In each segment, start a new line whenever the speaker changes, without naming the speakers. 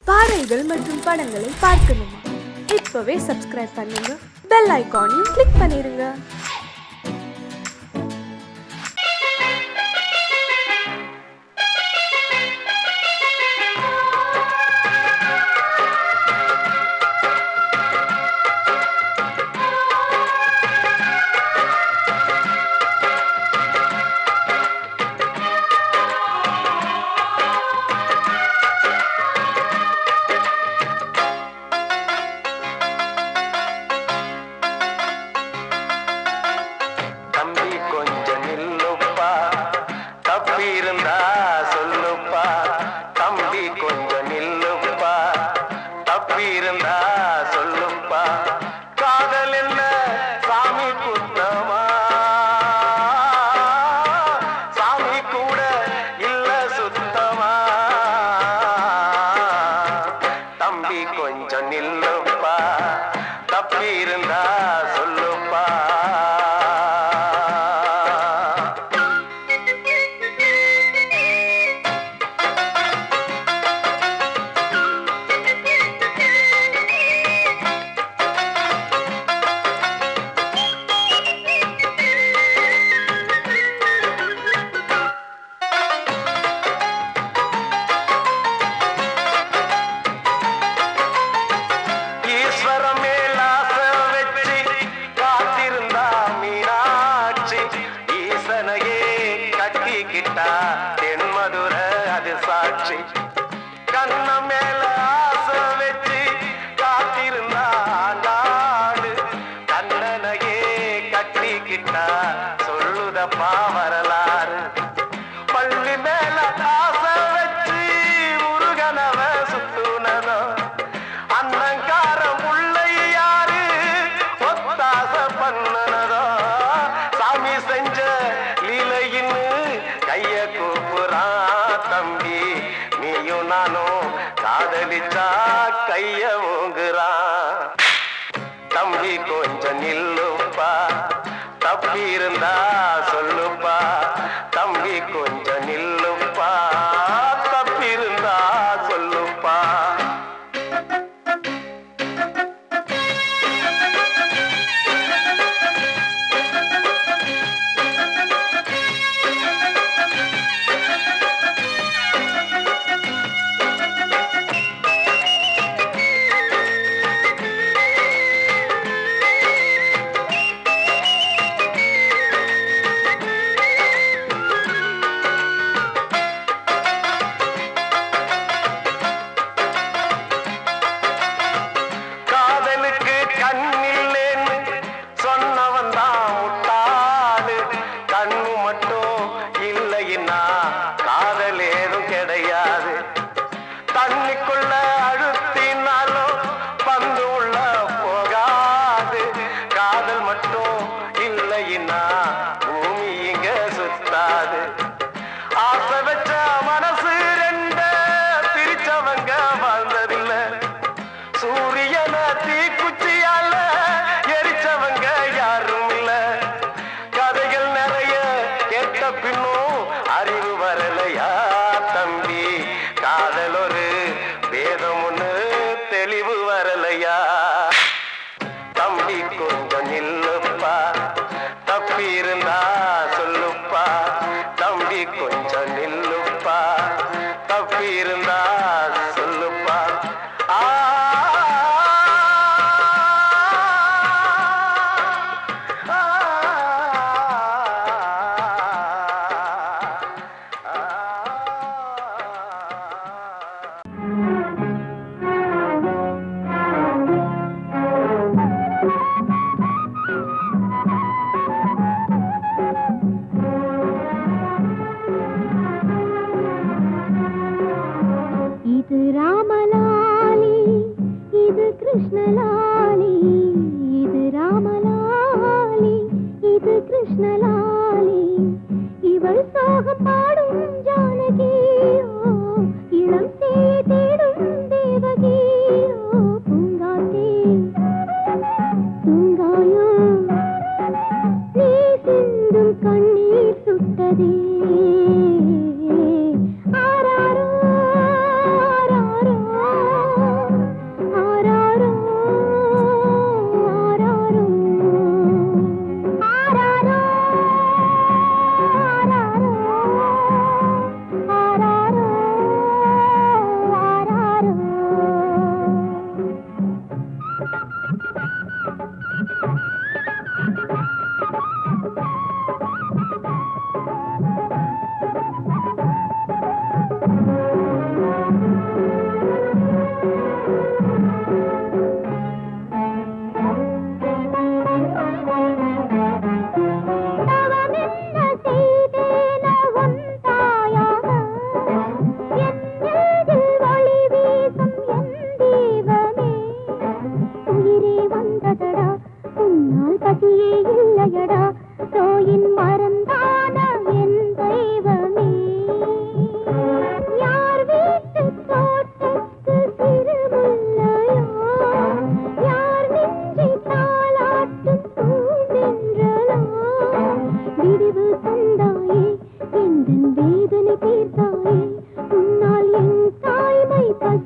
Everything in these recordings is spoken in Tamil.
பாடல்கள் மற்றும் படங்களை பார்க்கணுமா? இப்பவே சப்ஸ்கிரைப் பண்ணுங்க, பெல் ஐகானையும் கிளிக் பண்ணிருங்க.
வரலாறு பள்ளி மேல ஆசை வச்சு முருகனவ சுத்துனதோ அன்னங்காரம் உள்ளை யாரு ஒத்தாச பண்ணுனதோ சாமி செஞ்ச லீலையின்னு கைய கூப்புறான் தம்பி நீயும் நானும் காதலிச்சா கைய ஓங்குறான் தம்பி கொஞ்சம் நில்லுப்பா தப்பி இருந்தா சொல்லுப்பா தம்பி கொஞ்சம் நில்லுப்பா தப்பி இருந்தா சொல்லுப்பா அறிவு வரலையா தம்பி காதல் ஒரு வேதம் ஒண்ணு தெளிவு வரலையா தம்பி கொஞ்சம் நில்லுப்பா தப்பி இருந்தா சொல்லுப்பா தம்பி கொஞ்சம் நில்லுப்பா தப்பி இருந்தா சொல்லுப்பா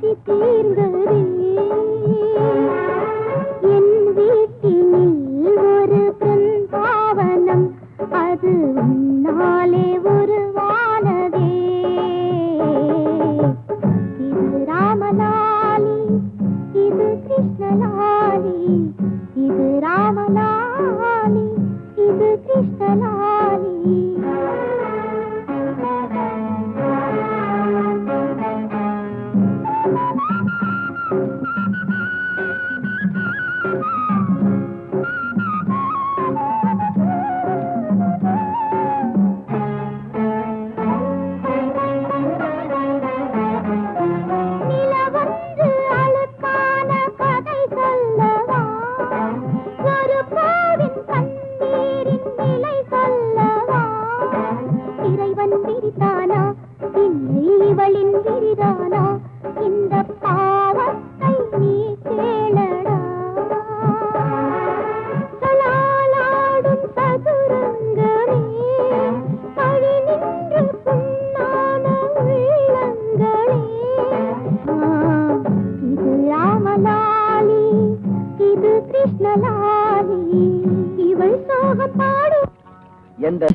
பசி தீர்ந்ததே. என் வீட்டினில் ஒரு பெண் பாவனம், அது உன்னாலே உருவானதே. இது ராமலாலி, இது கிருஷ்ணலாலி, இது ராமலாலி, இது கிருஷ்ணலாலி.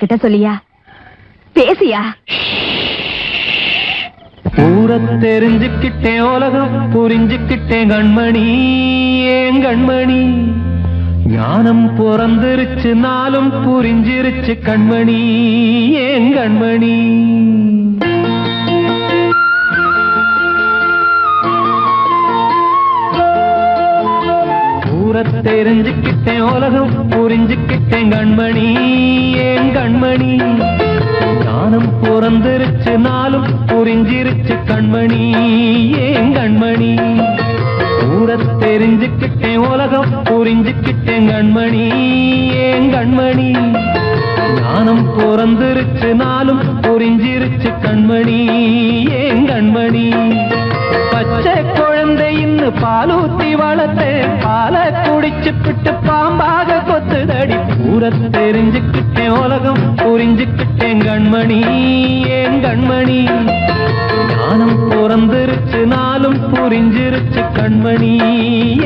கிட்ட சொல்லியா பேசியா?
ஊரை தெரிஞ்சுக்கிட்டேன், உலகம் புரிஞ்சுக்கிட்டேன் கண்மணி, ஏன் கண்மணி. ஞானம் பிறந்திருச்சு, நாளும் புரிஞ்சிருச்சு கண்மணி, ஏன் கண்மணி. தெரிஞ்சுக்கிட்டேன், உலகம் புரிஞ்சுக்கிட்டேன் கண்மணி, ஏன் கண்மணி. ஞானம் பிறந்திருச்சு, நாளும் புரிஞ்சிருச்சு கண்மணி, ஏன் கண்மணி. ஊரை தெரிஞ்சுக்கிட்டேன், உலகம் புரிஞ்சுக்கிட்டேன் கண்மணி, ஏன் கண்மணி. ஞானம் பிறந்திருச்சு, நாளும் புரிஞ்சிருச்சு கண்மணி, ஏன் கண்மணி. பச்சை குழந்தை இன்னும் பாலூத்தி வளர்த்து பால குடிச்சு பிட்டு பாம்பாக கொத்துதடி. ஊரை தெரிஞ்சுக்கிட்டேன், உலகம் புரிஞ்சுக்கிட்டேன் கண்மணி, ஏன் கண்மணி. ஞானம் பிறந்திருச்சு, நாளும் புரிஞ்சிருச்சு கண்மணி,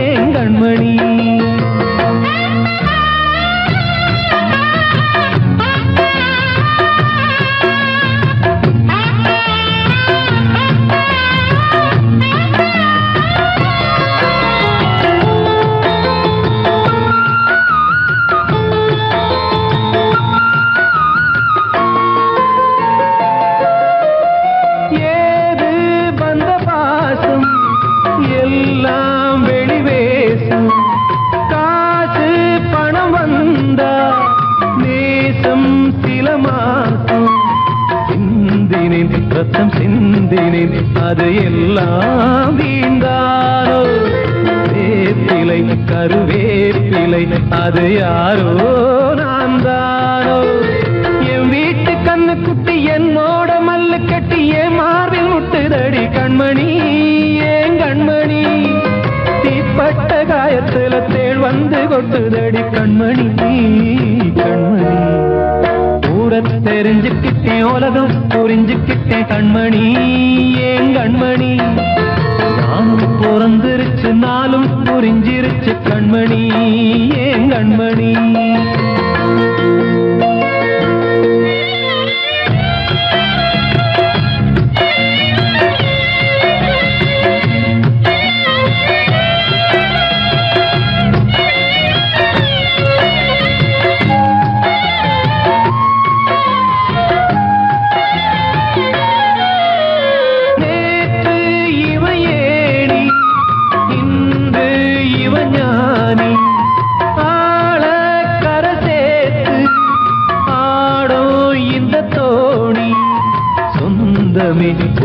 ஏன் கண்மணி. ரத்தம் சிந்தினேன், அது எல்லாம் வீண்டானோ. வேப்பிலை கருவேப்பிலை, அது யாரோ நான் தானோ. என் வீட்டு கண்ணு குட்டி என்னோட மல்லு கட்டி என் மார்பில் முட்டுதடி கண்மணி, ஏன் கண்மணி. தீப்பட்ட காயத்துல தேள் வந்து கொட்டுதடி கண்மணி, கண்மணி. ஊரை தெரிஞ்சுக்கிட்டேன், உலகம் புரிஞ்சுக்கிட்டேன் கண்மணி, ஏன் கண்மணி. நானும் பிறந்திருச்சு, நாளும் புரிஞ்சிருச்சு கண்மணி, ஏன் கண்மணி.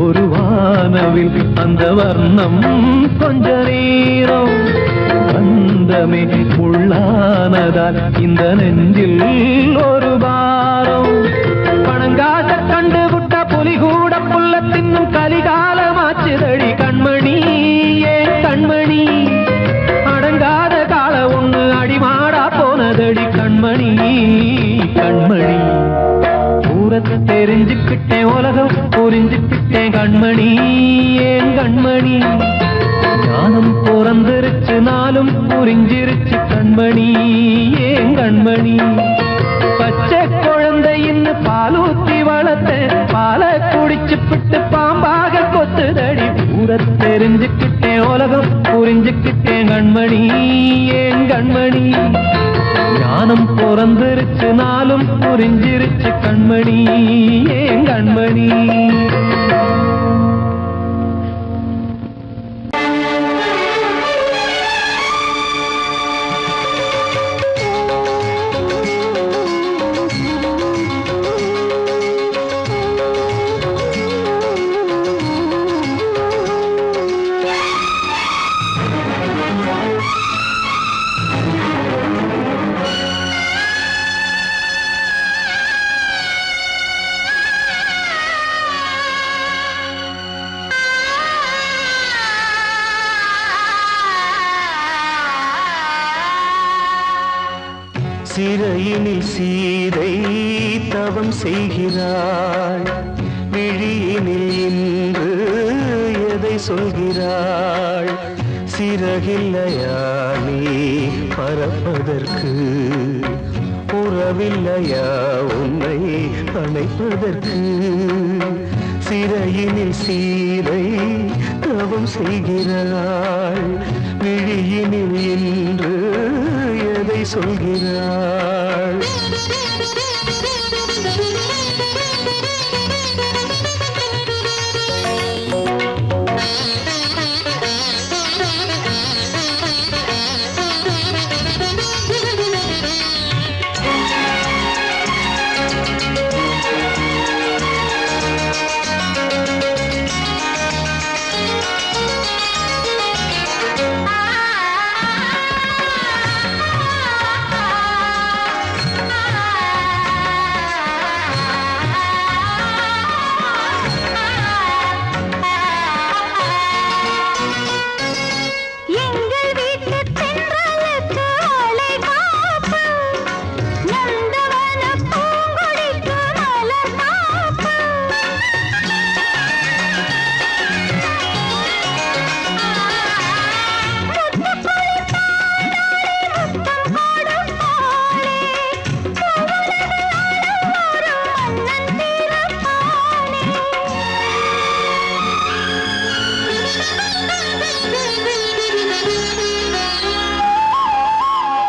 ஒரு வானவில் அந்த வர்ணம் கொஞ்ச நேரம் பந்தமே உள்ளானதால் இந்த நெஞ்சில் ஒரு பாரம். பணங்காச கண்டு விட்ட புலி கூட புல்ல தின்னும் கலிகாலமாச்சுதடி கண்மணி, ஏன் கண்மணி. அடங்காத கால ஒண்ணு அடிமாடா போனதடி கண்மணி, கண்மணி. ஊரை தெரிஞ்சுக்கிட்டேன், உலகம் புரிஞ்சுக்கிட்டேன் கண்மணி, ஏன் கண்மணி. ஞானம் பிறந்திருச்சு நாளும் புரிஞ்சிருச்சு கண்மணி ஏன் கண்மணி பச்சை குழந்தையின்னு பாலூத்தி வளர்த்த பாலை குடிச்சு பிட்டு பாம்பாக கொத்துதடி ஊர தெரிஞ்சுக்கிட்டேன் உலகம் புரிஞ்சுக்கிட்டேன் கண்மணி ஏன் கண்மணி ஞானம் பிறந்திருச்சு நாளும் புரிஞ்சிருச்சு கண்மணி ஏன் கண்மணி
சிறையினில் சீதை தவம் செய்கிறாள் விழியினில் இன்று எதை சொல்கிறாள் சிறகில்லையா நீ பறப்பதற்கு உறவில்லையா உன்னை அணைப்பதற்கு சிறையினில் சீதை தவம் செய்கிறாள் விழியினில் இன்று எதை சொல்கிறாள்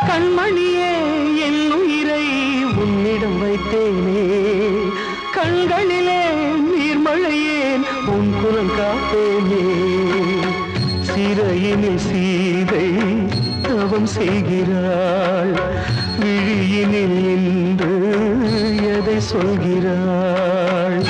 கண்மணியே என் உயிரை உன்னிடம் வைத்தேனே கண்களிலே நீர்மழையேன் உன் குரல் காப்பேனே சிறையினில் சீதை தவம் செய்கிறாள் விழியினில் இன்று எதை சொல்கிறாள்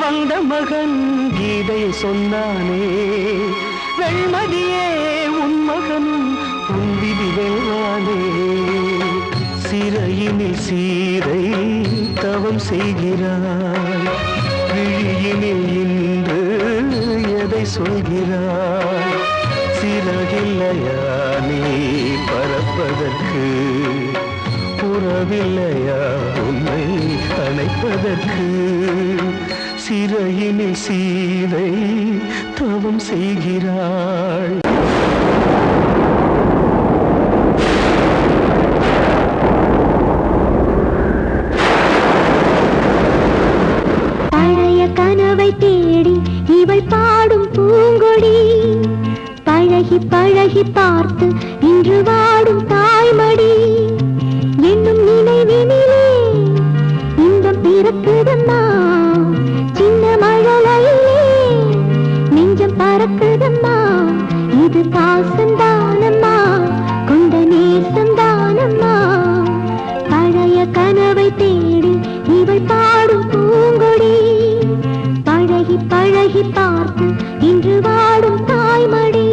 வந்த மகன் கீதை சொன்னானே வெண்மதியே உன் மகனும் உன் விதி வெல்வானே சிறையினில் சீதை தவம் செய்கிறாள் விழியினில் இன்று எதை சொல்கிறாள் சிறகில்லையா நீ பறப்பதற்கு உறவில்லையா உன்னை அணைப்பதற்கு சிறையினில் சீதை தவம் செய்கிறாள்
கனவை தேடி இவள் பாடும் பூங்கொடி பழகி பழகி பார்த்து இன்று வாடும் தாய்மடி என்னும் நினைவினிலே இன்பம் பிறக்குதம்மா சின்ன மழலையிலே நெஞ்சம் பறக்குதம்மா இது பாசந்தானம்மா கொண்ட நேசந்தானம்மா பழைய கனவை தேடி இவள் பாடும் பூங்கொடி பழகி பழகி பார்த்து இன்று வாடும் தாய்மடி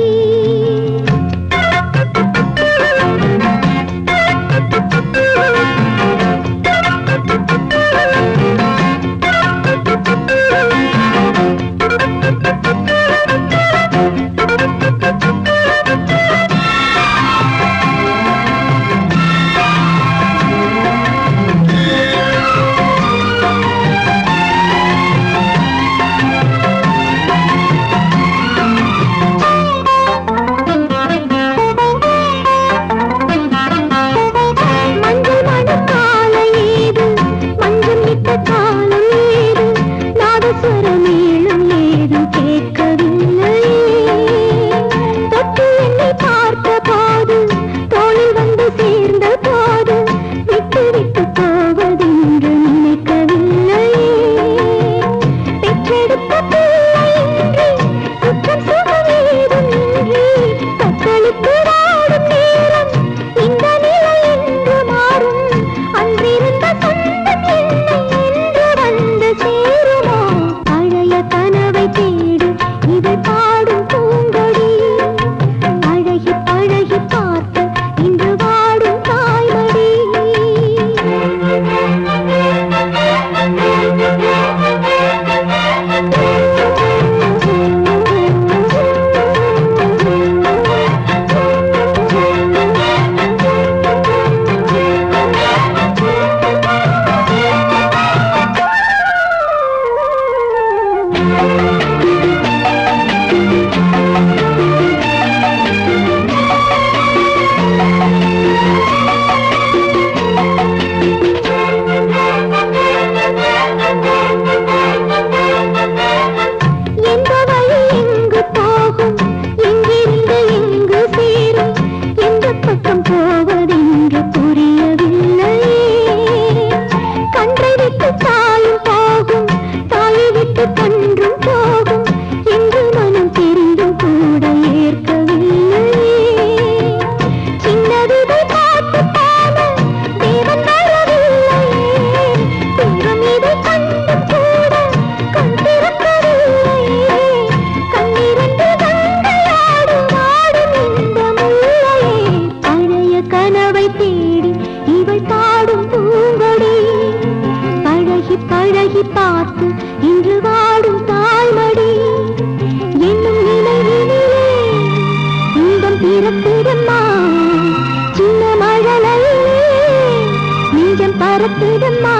பறக்குதம்மா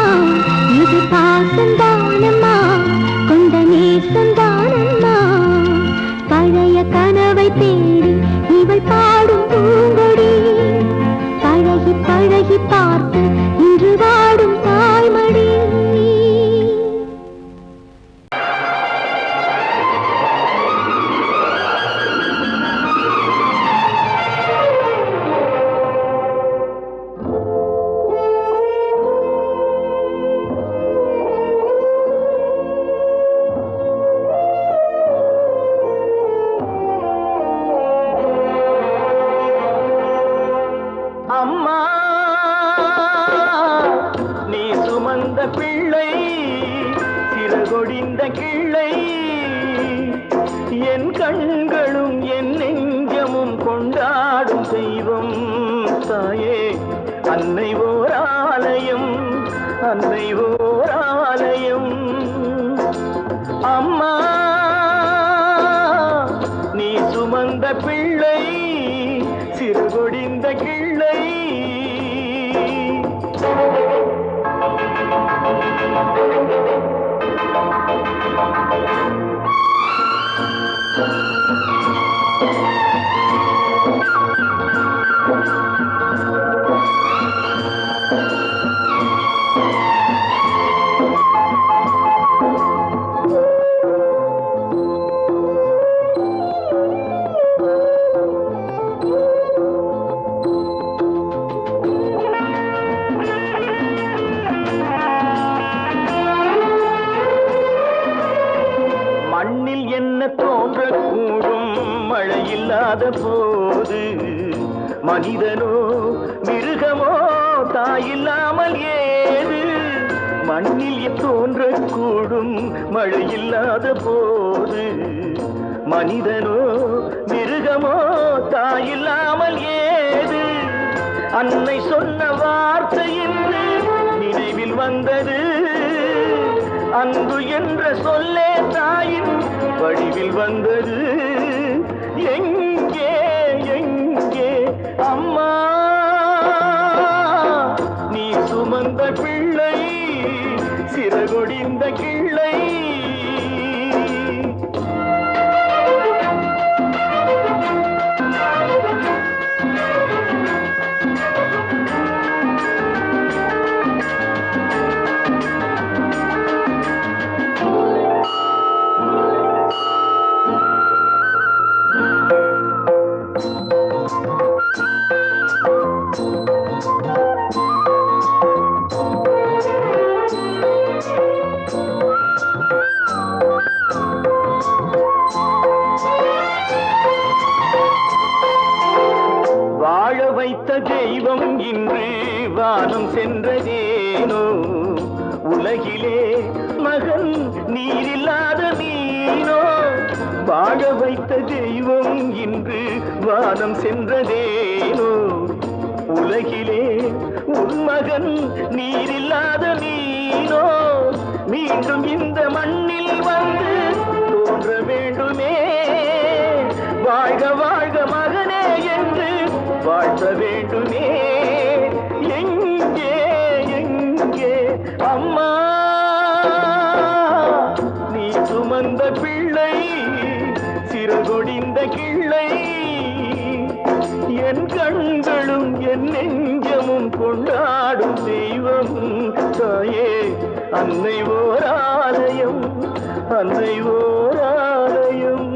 இது பாசந்தானம்மா கொண்ட நேசந்தானம்மா பழைய கனவை தேடி இவள் பாடும் பூங்கொடி பழகி பழகி பார்த்து இன்று வாடும் தாய்மடி.
பிள்ளை சிறகொடிந்த கிள்ளை என் கண்களும் என் நெஞ்சமும் கொண்டாடும் தெய்வம் தாயே அன்னை ஓர் ஆலயம் அன்னை ஓர் ஆலயம். அம்மா நீ சுமந்த பிள்ளை சிறகொடிந்த கிள்ளை.
இல்லாத போது மனிதனோ மிருகமோ தாயில்லாமல் ஏது மண்ணில் தோன்றக்கூடும் மழை இல்லாத போது மனிதனோ மிருகமோ தாயில்லாமல் ஏது அன்னை சொன்ன வார்த்தை என்று நினைவில் வந்தது அன்பு என்ற சொல்லே தாயின் வடிவில் வந்தது எங்கே எங்கே அம்மா நீ சுமந்த பிள்ளை சிறகொடிந்த கிள்ளை வைத்த தெய்வம் இன்று வானம் சென்றதேனோ உலகிலே மகன் நீரில்லாத மீனோ வாழ வைத்த தெய்வம் இன்று வானம் சென்றதேனோ உலகிலே உன் மகன் நீரில்லாத மீனோ மீண்டும் இந்த மண்ணில் வந்து தோன்ற வேண்டுமே வாழ்க வாழ்க மகனே என்று வாழ்த்த வேண்டுமே எங்கே எங்கே அம்மா நீ சுமந்த பிள்ளை சிறகொடிந்த கிள்ளை என் கண்களும் என் நெஞ்சமும் கொண்டாடும் தெய்வம் தாயே அன்னை ஓர் ஆலயம் அன்னை ஓர் ஆலயம்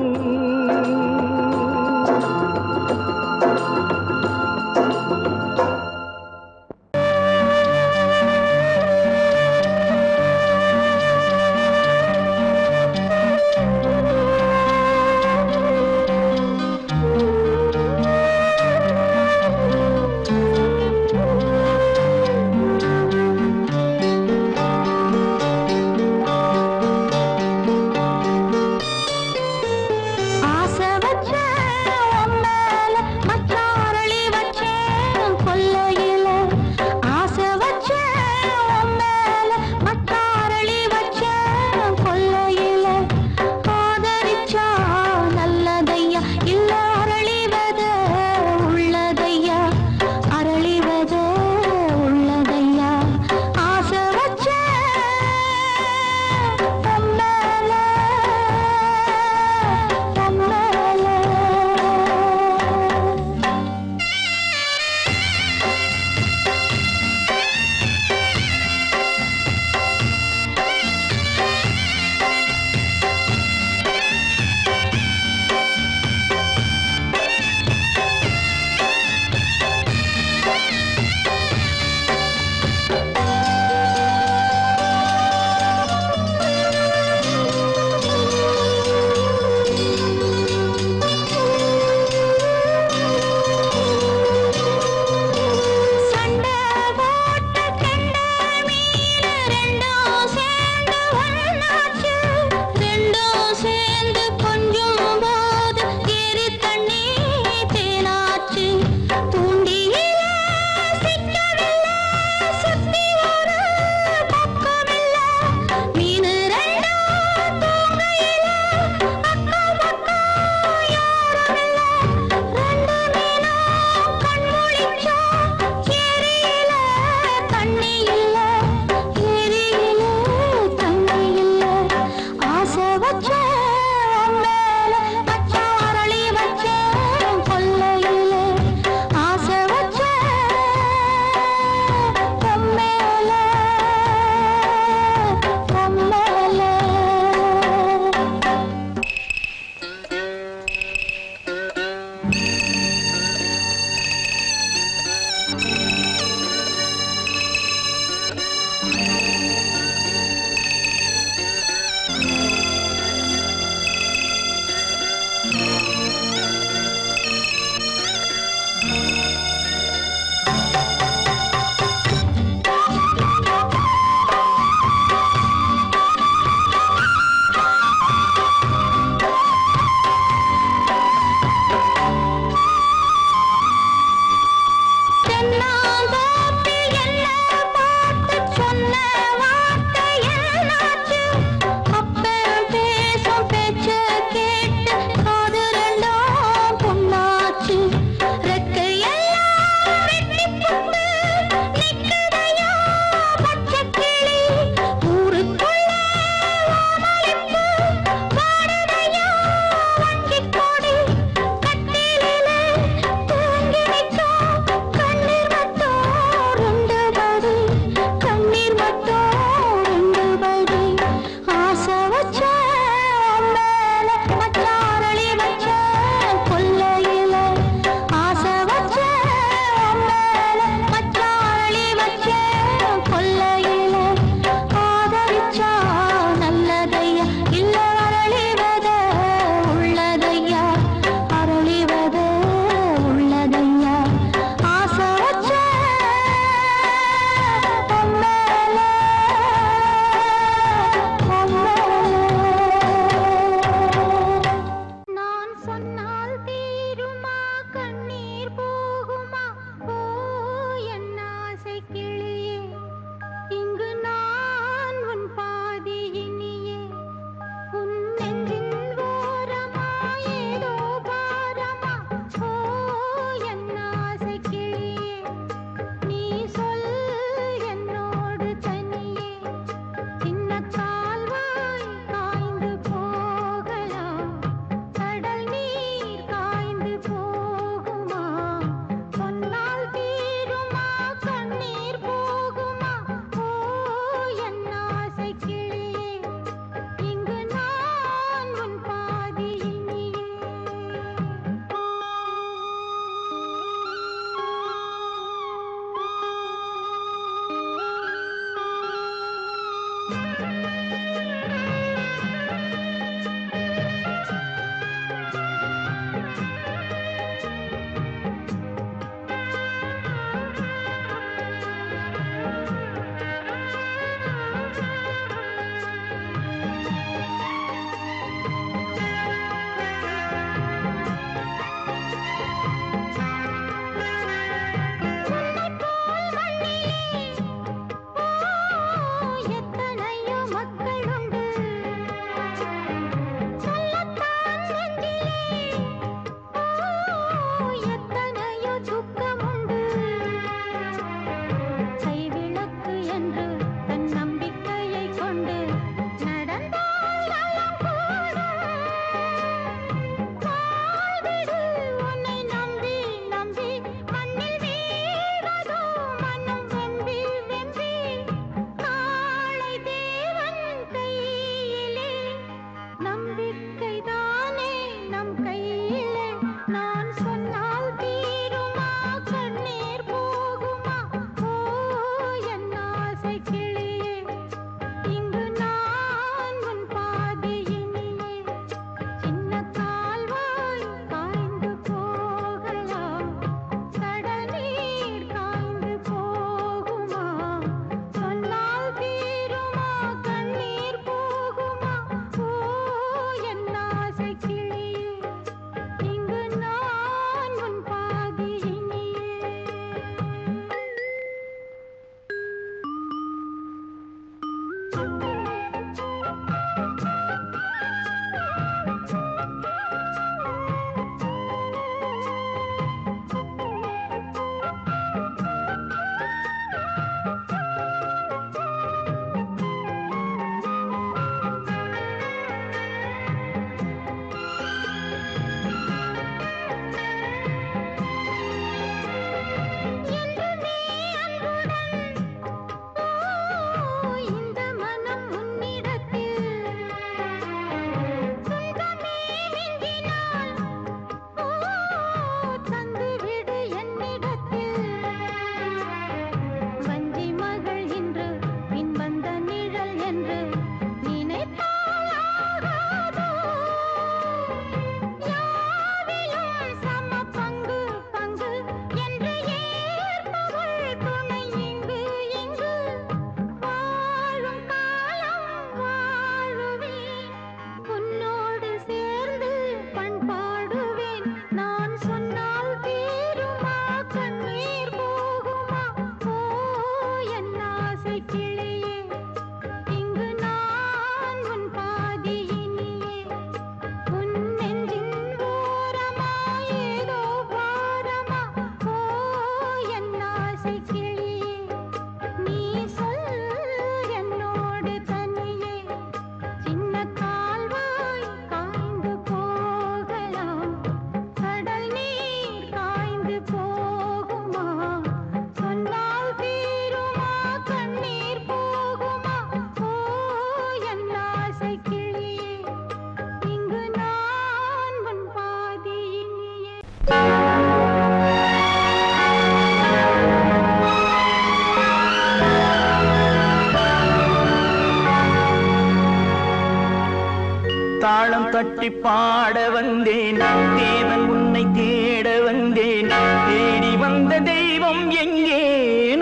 தாளம் தட்டி பாட வந்தேன் தேவன் உன்னை தேட வந்தேன் தேடி வந்த தெய்வம் எங்கே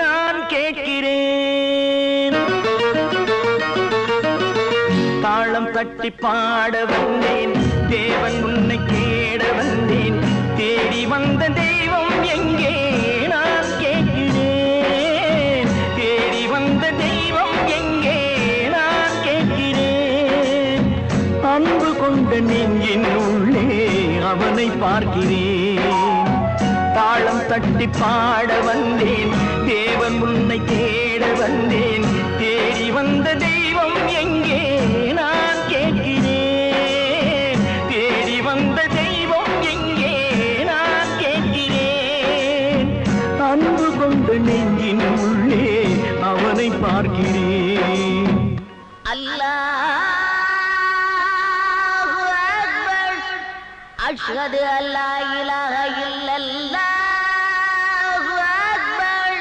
நான் கேட்கிறேன் தாளம் தட்டி பாட வந்தேன் தேவன் உன்னை தேட வந்தேன் தேடி வந்த தெய்வம் எங்கே நான் கேட்கிறேன் தேடி வந்த தெய்வம் எங்கே நான் கேட்கிறேன் அன்பு கொண்ட நெஞ்சின் உள்ளே அவனை பார்க்கிறேன் தாளம் தட்டி பாட வந்தேன் தேவன் உன்னை தேட வந்தேன் தேடி வந்த தெய்வம் எங்கே நான் கேட்கிறேன் தேடி வந்த தெய்வம் எங்கே நான் கேட்கிறேன் அன்பு கொண்ட நெஞ்சின் உள்ளே அவனை பார்க்கிறேன்
அல்லாஹு அக்பர் அஷ்ஹது அல்லா இலாஹ இல்லல்லாஹு அக்பர்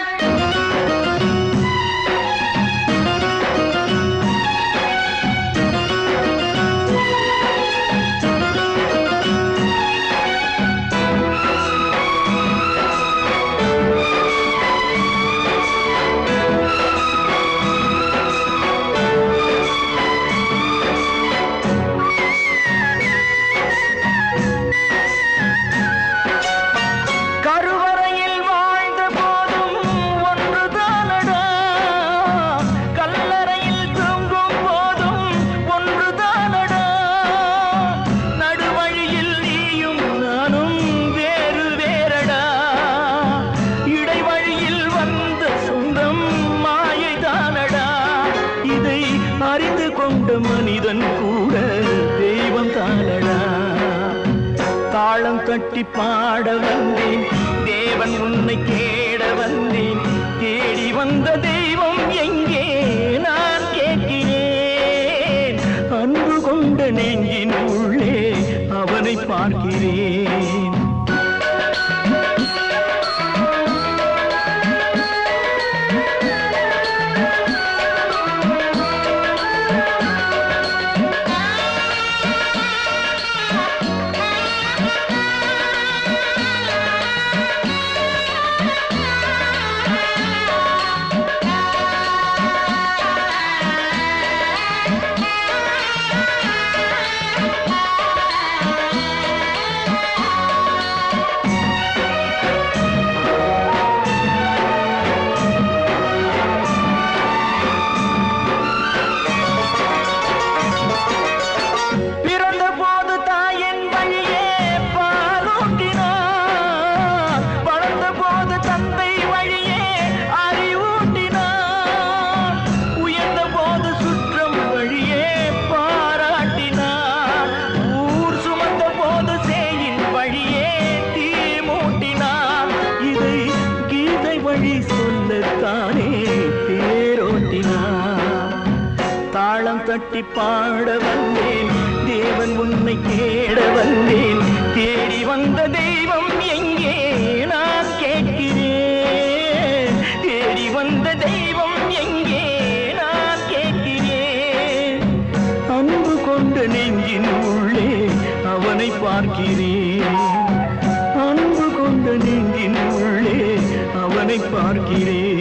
கருவறையில் வாழ்ந்த போதும் ஒன்றுதானடா கல்லறையில் தூங்கும் போதும் ஒன்றுதானடா நடுவழியில் நீயும் நானும் வேறு வேறடா இடைவழியில் வந்த சொந்தம் மாயைதானடா இதை அறிந்து கொண்ட மனிதன் கூட தெய்வம் தானடா தாளம் தட்டி பாட வந்தேன் தேவன் உன்னை தேட வந்தேன் தேடி வந்த தெய்வம் எங்கே நான் கேட்கிறேன் அன்பு கொண்ட நெஞ்சின் உள்ளே அவனை பார்க்கிறேன் பிறந்த போது தாயின் வழியே பாலூட்டினார் வளர்ந்த போது தந்தை வழியே அறிவூட்டினார் உயர்ந்த போது சுற்றம் வழியே பாராட்டினார் ஊர் சுமந்த போது சேயின் வழியே தீ மூட்டினார் இதை கீதை வழி சொல்லத்தானே தேரோட்டினார் தாளம் தட்டி பாட வந்தேன் தேவன் உன்னை தேட வந்தேன் தேடி வந்த தெய்வம் எங்கே நான் கேட்கிறேன் தேடி வந்த தெய்வம் எங்கே நான் கேட்கிறேன் அன்பு கொண்ட நெஞ்சின் உள்ளே அவனை பார்க்கிறேன் அன்பு கொண்ட நெஞ்சின் உள்ளே அவனை பார்க்கிறேன்